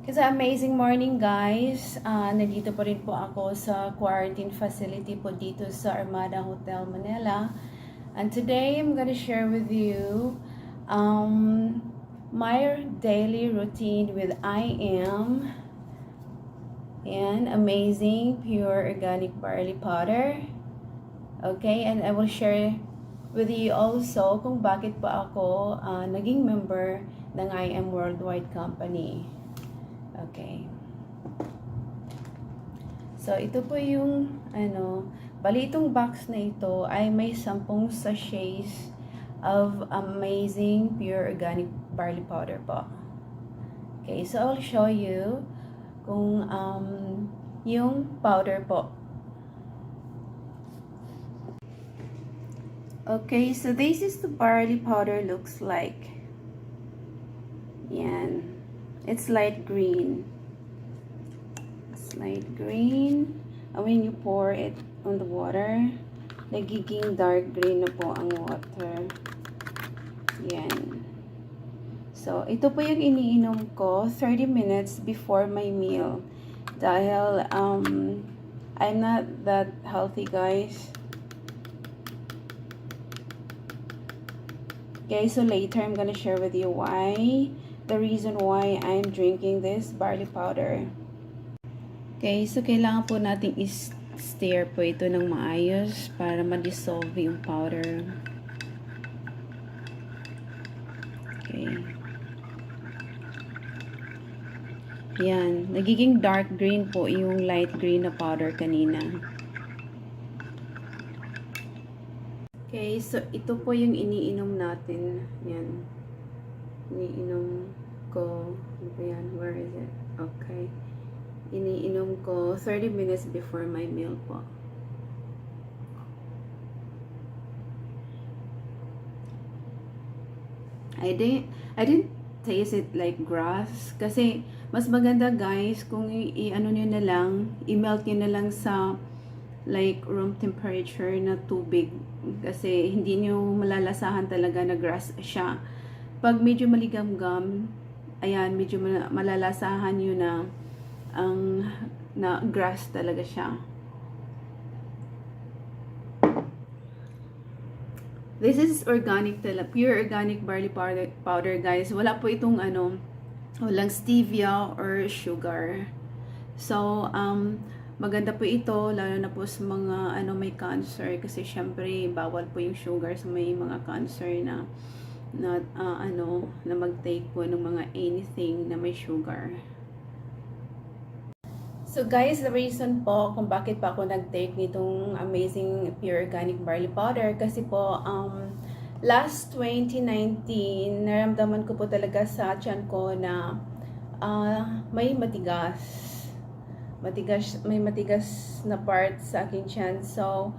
Kasi amazing morning guys. Nandito pa rin po ako sa quarantine facility po dito sa Armada Hotel Manila. And today I'm gonna share with you my daily routine with I Am and amazing pure organic barley powder. Okay, and I will share with you also kung bakit pa ako naging member ng I Am Worldwide Company. Okay. So, ito po yung, bali itong box na ito ay may 10 sachets of amazing pure organic barley powder po. Okay, so I'll show you kung yung powder po. Okay, so this is the barley powder looks like. Yan. It's light green. It's light green. And when you pour it on the water, nagiging dark green na po ang water. Yan. So, ito po yung iniinom ko 30 minutes before my meal. Dahil, I'm not that healthy, guys. Okay, so later I'm gonna share with you the reason why I'm drinking this barley powder. Okay, so kailangan po nating i-stir po ito ng maayos para ma-dissolve yung powder. Okay. Yan, nagiging dark green po yung light green na powder kanina. Okay, so ito po yung iniinom natin. Yan. Iniinom ko. Ano ba yan? Where is it? Okay. Iniinom ko 30 minutes before my meal po. I didn't taste it like grass. Kasi, mas maganda guys, kung i-ano nyo na lang, i-melt nyo na lang sa like room temperature na tubig. Kasi, hindi nyo malalasahan talaga na grass siya. Pag medyo maligamgam, ayan, medyo malalasahan nyo na grass talaga siya. This is organic talaga, pure organic barley powder guys. Wala po itong walang stevia or sugar. So, maganda po ito, lalo na po sa mga may cancer. Kasi syempre, bawal po yung sugar sa may mga cancer na mag-take po ng mga anything na may sugar. So guys, the reason po kung bakit pa ako nag-take nitong amazing pure organic barley powder kasi po last 2019 naramdaman ko po talaga sa tiyan ko na may matigas na part sa aking tiyan. So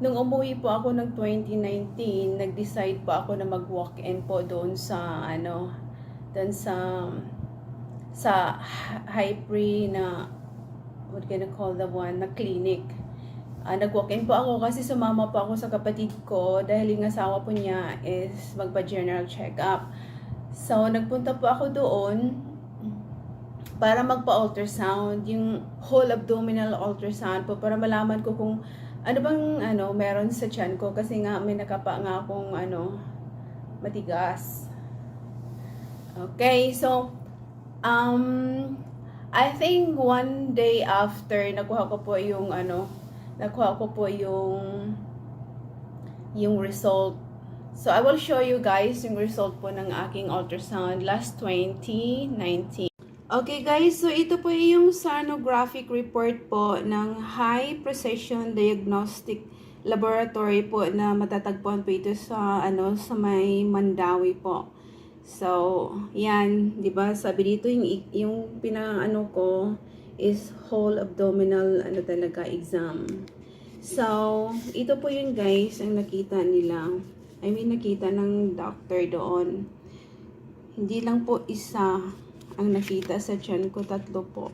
nung umuwi po ako ng 2019, nag-decide po ako na mag-walk-in po doon sa Hypre na, what can I call the one, na clinic. Nag-walk-in po ako kasi sumama po ako sa kapatid ko dahil yung asawa po niya is magpa-general check-up. So, nagpunta po ako doon para magpa-ultrasound, yung whole abdominal ultrasound po para malaman ko kung ano bang meron sa tiyan ko kasi nga may nakapa nga akong matigas. Okay, so I think one day after nakuha ko po yung result. So I will show you guys yung result po ng aking ultrasound last 2019. Okay guys, so ito po yung sonographic report po ng High Precision Diagnostic Laboratory po na matatagpuan po ito sa sa may Mandawi po. So, yan, 'di ba? Sabi dito yung pinaano ko is whole abdominal talaga exam. So, ito po yung guys ang nakita nila. I mean nakita ng doctor doon. Hindi lang po isa ang nakita sa tiyan ko, 3 po.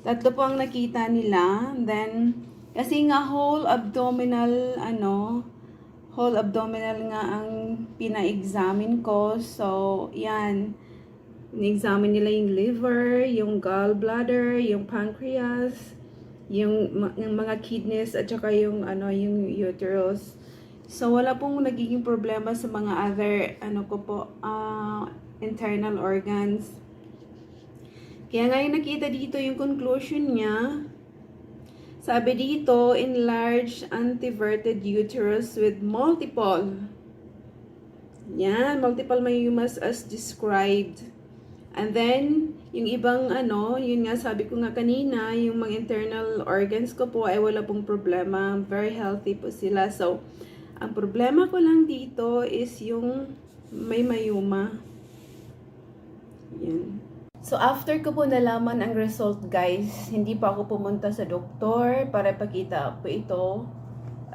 Tatlo po ang nakita nila. Then, kasi nga whole abdominal, whole abdominal nga ang pina-examine ko. So, yan. Ni-examine nila yung liver, yung gallbladder, yung pancreas, yung mga kidneys, at saka yung, yung uterus. So, wala pong nagiging problema sa mga other, internal organs. Kaya ngayon nakita dito yung conclusion niya. Sabi dito, enlarged anteverted uterus with multiple. Yan, multiple myomas as described. And then, yung ibang yun nga sabi ko nga kanina, yung mga internal organs ko po ay wala pong problema. Very healthy po sila. So, ang problema ko lang dito is yung may myoma. Yan. So, after ko po nalaman ang result, guys, hindi pa ako pumunta sa doktor para pakita po ito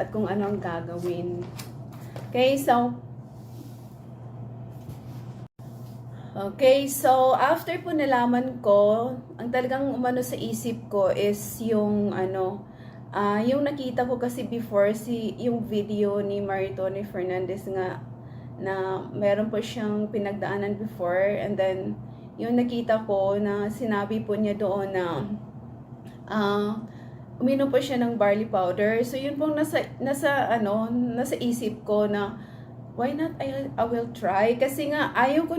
at kung ano ang gagawin. Okay, so after po nalaman ko, ang talagang umano sa isip ko is yung yung nakita ko kasi before yung video ni Maritone Fernandez nga na meron po siyang pinagdaanan before, and then yung nakita ko na sinabi po niya doon na uminom po siya ng barley powder. So yun pong nasa isip ko na why not I will try, kasi nga ayaw ko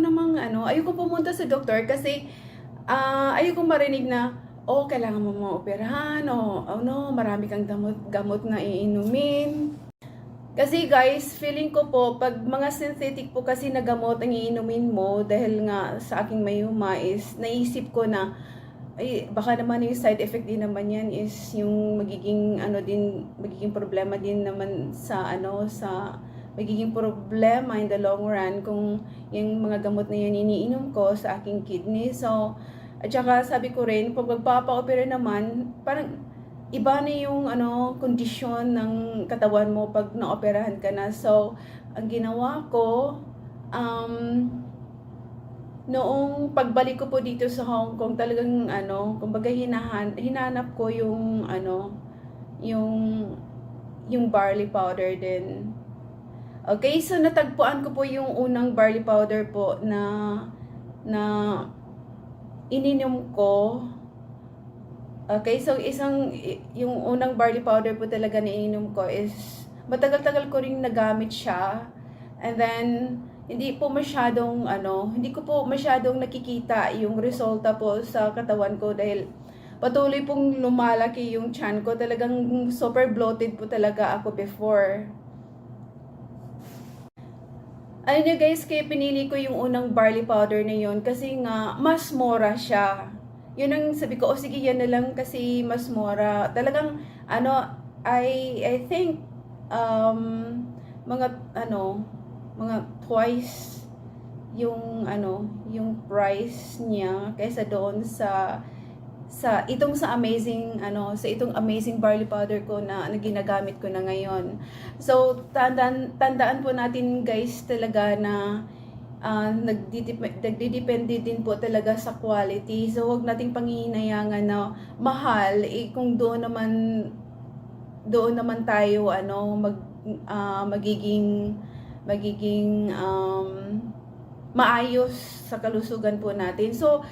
pumunta sa doktor kasi ayaw ko marinig na kailangan mo maoperahan marami kang gamot na iinumin. Kasi guys, feeling ko po pag mga synthetic po kasi na gamot ang iinumin mo dahil nga sa aking myoma, is naisip ko na baka naman yung side effect din naman yan is yung magiging problema din naman sa magiging problema in the long run kung yung mga gamot na yun iniinom ko sa aking kidney. So, at saka sabi ko rin, pag magpapa-opera naman, parang iba na yung kondisyon ng katawan mo pag naoperahan ka na. So, ang ginawa ko, noong pagbalik ko po dito sa Hong Kong, talagang kumbaga hinanap ko yung yung barley powder din. Okay, so natagpuan ko po yung unang barley powder po na ininom ko. Okay, so yung unang barley powder po talaga na ininom ko is matagal-tagal ko ring nagamit siya. And then hindi ko po masyadong nakikita yung resulta po sa katawan ko dahil patuloy pong lumalaki yung tiyan ko. Talagang super bloated po talaga ako before. Ayun nyo guys, kaya pinili ko yung unang barley powder na yun kasi nga mas mura siya. Yun ang sabi ko, sige yan na lang kasi mas mura. Talagang I think mga twice yung yung price niya kaysa doon sa itong amazing barley powder ko na ginagamit ko na ngayon. So tandaan po natin guys talaga na nagdidepende din po talaga sa quality. So wag nating pangihinayangan na mahal kung doon naman tayo magiging maayos sa kalusugan po natin. So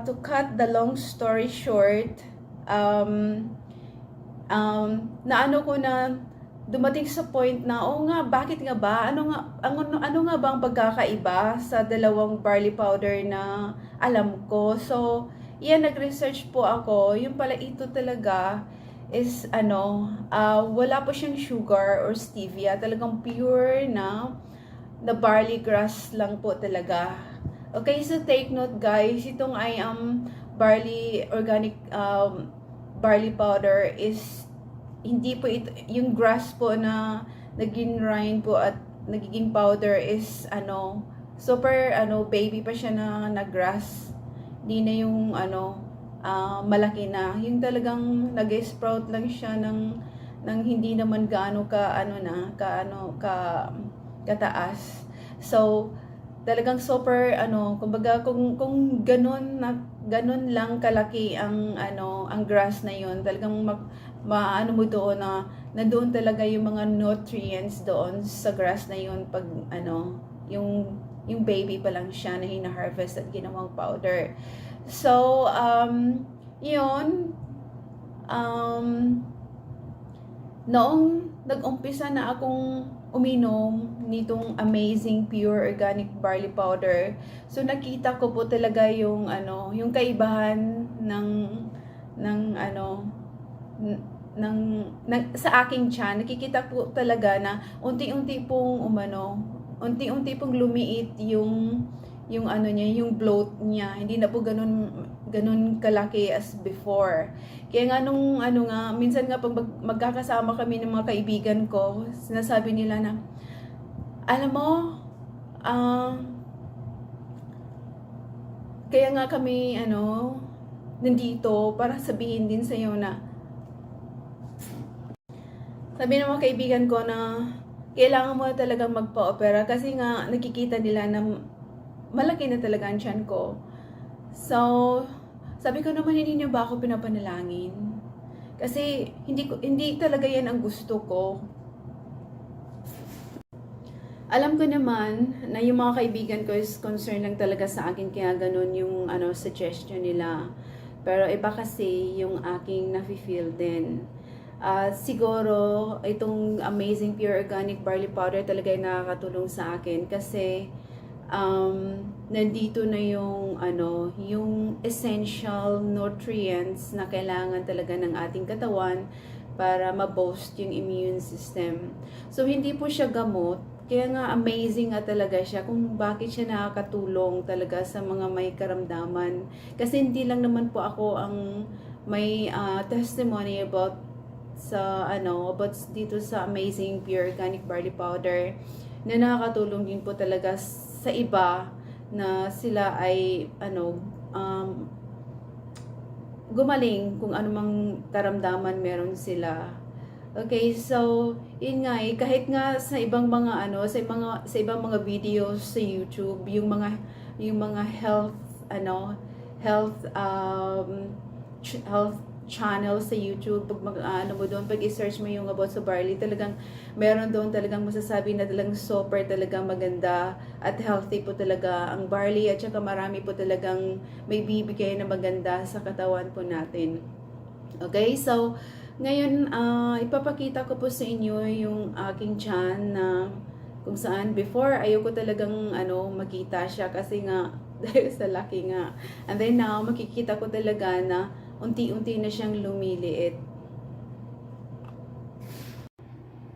to cut the long story short, dumating sa point na, bakit nga ba? Ano nga ba ang pagkakaiba sa dalawang barley powder na alam ko? So, nag-research po ako. Yung pala ito talaga is wala po siyang sugar or stevia. Talagang pure na barley grass lang po talaga. Okay, so take note guys, itong organic barley powder is hindi po ito, yung grass po na naging rind po at nagiging powder is super baby pa siya na grass. Hindi na yung malaki na. Yung talagang nag-sprout lang siya ng hindi naman gaano kataas. So talagang super kumbaga kung ganun lang kalaki ang grass na yun, talagang maano mo doon na nandoon talaga yung mga nutrients doon sa grass na yun pag yung baby pa lang siya na hina-harvest at ginawang powder. So, yun, noong nag-umpisa na akong uminom nitong amazing pure organic barley powder, so nakita ko po talaga yung yung kaibahan ng sa aking tiyan. Nakikita po talaga na unti-unti pong lumiit yung niya, yung bloat niya. Hindi na po ganun kalaki as before. Kaya nga minsan nga pag magkakasama kami ng mga kaibigan ko, sinasabi nila na, alam mo, kaya nga kami nandito para sabihin din sa iyo na, sabi ng mga kaibigan ko na kailangan mo talagang magpa-opera kasi nga nakikita nila na malaki na talaga ang tiyan ko. So, sabi ko naman, hindi niyo ba ako pinapanalangin? Kasi hindi talaga yan ang gusto ko. Alam ko naman na yung mga kaibigan ko is concerned lang talaga sa akin, kaya ganun yung suggestion nila. Pero iba kasi yung aking nafe-feel din. Siguro itong amazing pure organic barley powder talaga ay nakakatulong sa akin kasi nandito na yung essential nutrients na kailangan talaga ng ating katawan para ma-boost yung immune system. So hindi po siya gamot, kaya nga amazing nga talaga siya kung bakit siya nakakatulong talaga sa mga may karamdaman. Kasi hindi lang naman po ako ang may testimony about dito sa amazing pure organic barley powder na nakakatulong din po talaga sa iba na sila ay gumaling kung anumang karamdaman meron sila. Okay, so yun nga kahit nga sa ibang mga sa ibang mga videos sa YouTube, yung mga health health channel sa YouTube, pag pag i-search mo yung about sa barley, talagang meron doon talagang masasabi na talagang super talaga maganda at healthy po talaga ang barley, at saka marami po talagang may bibigay na maganda sa katawan po natin. Okay, so ngayon ipapakita ko po sa inyo yung aking tiyan na kung saan before ayoko talagang makita siya kasi nga dahil sa laki nga, and then now makikita ko talaga na unti-unti na siyang lumiliit.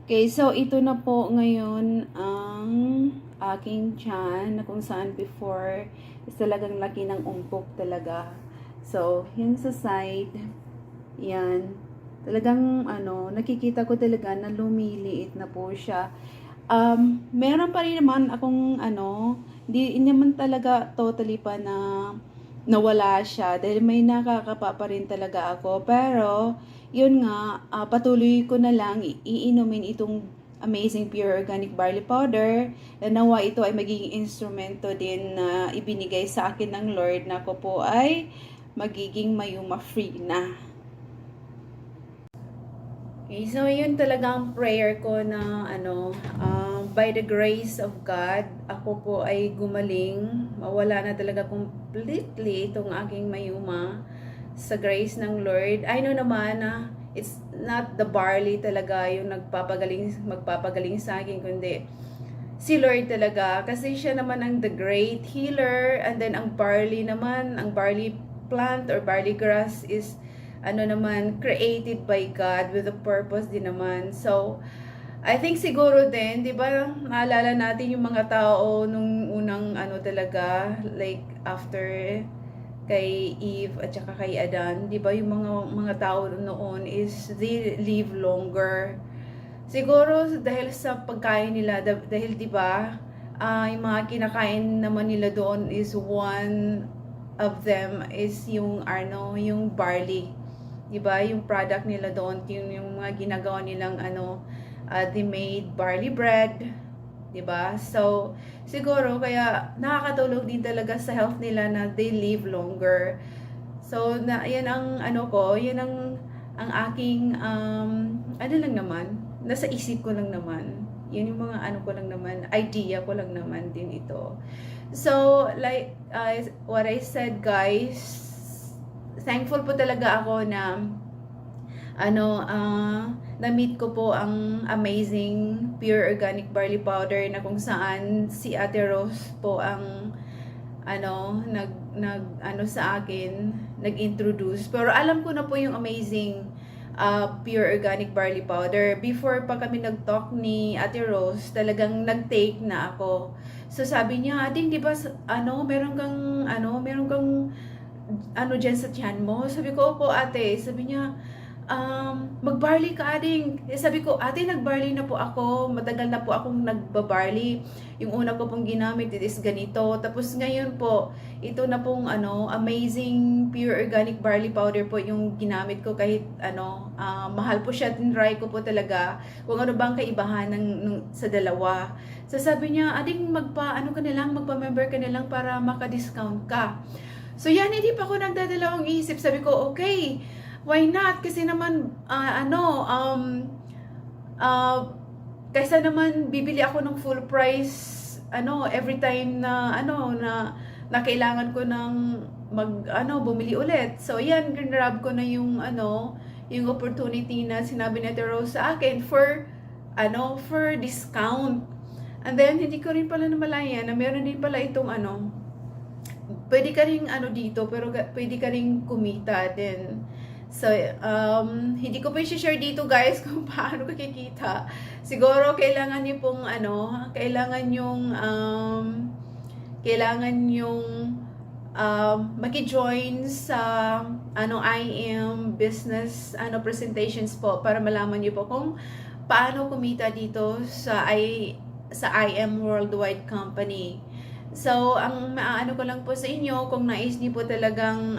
Okay, so ito na po ngayon ang aking tiyan na kung saan before is talagang laki ng umpok talaga. So, yun sa side, yan. Talagang nakikita ko talaga na lumiliit na po siya. Meron pa rin naman akong hindi naman talaga totally pa na nawala siya dahil may nakakapa pa rin talaga ako, pero yun nga, patuloy ko na lang iinumin itong amazing pure organic barley powder na nawa ito ay magiging instrumento din na ibinigay sa akin ng Lord na ako po ay magiging mayuma free na. Okay, so yun talaga ang prayer ko na by the grace of God, ako po ay gumaling, mawala na talaga completely itong aking mayuma sa grace ng Lord. I know naman na it's not the barley talaga yung magpapagaling sa akin, kundi si Lord talaga, kasi siya naman ang the great healer, and then ang barley naman, ang barley plant or barley grass is naman created by God with a purpose din naman. So I think siguro din, 'di ba, naalala natin yung mga tao nung unang talaga, like after kay Eve at saka kay Adan, 'di ba, yung mga tao noon is they live longer. Siguro dahil sa pagkain nila, dahil 'di ba, yung mga kinakain naman nila doon is one of them is yung yung barley. 'Di ba? Yung product nila doon, yung mga ginagawa nilang they made barley bread, 'di ba? So, siguro kaya nakakatulong din talaga sa health nila na they live longer. So, yan ang yan ang aking ano lang naman, nasa isip ko lang naman. Yun yung mga ano ko lang naman, idea ko lang naman din ito. So, like what I said guys, thankful po talaga ako na na-meet ko po ang amazing pure organic barley powder na kung saan si Ate Rose po ang sa akin, nag-introduce. Pero alam ko na po yung amazing pure organic barley powder. Before pa kami nag-talk ni Ate Rose, talagang nag-take na ako. So sabi niya, "Ading, di ba meron kang dyan sa tiyan mo?" Sabi ko, "Opo, ate." Sabi niya, mag-barley ka, ading. Sabi ko, "Ate, nag-barley na po ako. Matagal na po akong nagba-barley. Yung una ko pong ginamit, it is ganito. Tapos ngayon po, ito na pong amazing pure organic barley powder po yung ginamit ko kahit mahal po siya. Tinry ko po talaga kung ano bang kaibahan sa dalawa." So sabi niya, "Ading, magpa-member ka na lang para maka-discount ka." So yan, hindi pa ako nagdadalawang isip. Sabi ko, okay, why not? Kasi naman, kaysa naman bibili ako ng full price, every time na kailangan ko ng bumili ulit. So yan, grab ko na yung opportunity na sinabi ni Ate Rose sa akin for discount. And then, hindi ko rin pala namalayan na meron din pala itong pwede ka rin dito, pero pwede ka rin kumita din. So, hindi ko pa i-share dito guys kung paano kikita. Siguro kailangan niyo pong kailangan yung maki-join sa IM business presentations po para malaman niyo po kung paano kumita dito sa IM Worldwide Company. So, ang maano ko lang po sa inyo, kung nais niyo po talagang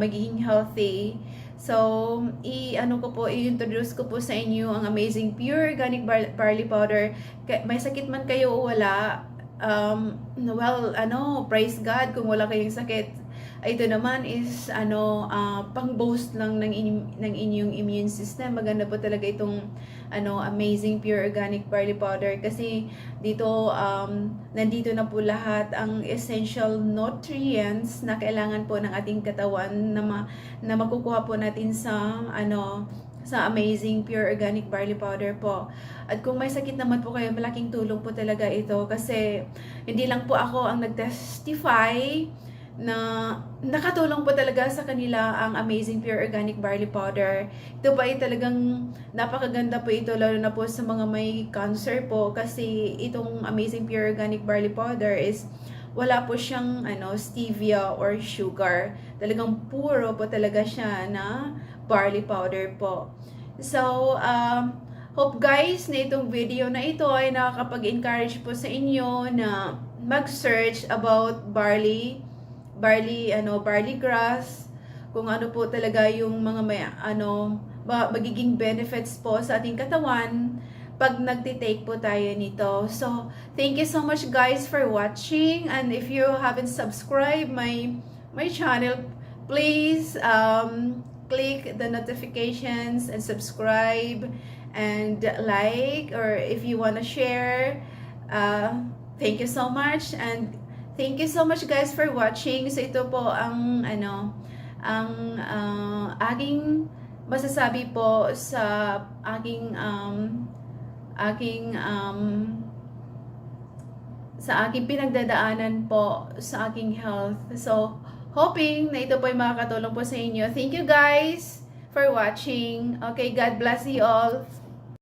magiging healthy, so i-introduce ko po sa inyo ang amazing pure organic barley powder. May sakit man kayo o wala, praise God kung wala kayong sakit. Ito naman is pang-boost lang ng inyong immune system. Maganda po talaga itong amazing pure organic barley powder kasi dito nandito na po lahat ang essential nutrients na kailangan po ng ating katawan na makukuha po natin sa amazing pure organic barley powder po. At kung may sakit naman po kayo, malaking tulong po talaga ito kasi hindi lang po ako ang nag-testify na nakatulong po talaga sa kanila ang amazing pure organic barley powder. Ito pa ay talagang napakaganda po ito, lalo na po sa mga may cancer po, kasi itong amazing pure organic barley powder is wala po siyang stevia or sugar. Talagang puro po talaga siya na barley powder po. So, hope guys na itong video na ito ay nakakapag-encourage po sa inyo na mag-search about barley grass, kung ano po talaga yung mga magiging benefits po sa ating katawan pag nagtitake po tayo nito. So, thank you so much guys for watching, and if you haven't subscribed my channel, please click the notifications and subscribe and like, or if you want to share, thank you so much, and thank you so much guys for watching. So ito po ang aking masasabi po sa aking pinagdadaanan po sa aking health. So hoping na ito po ay makakatulong po sa inyo. Thank you guys for watching. Okay, God bless you all.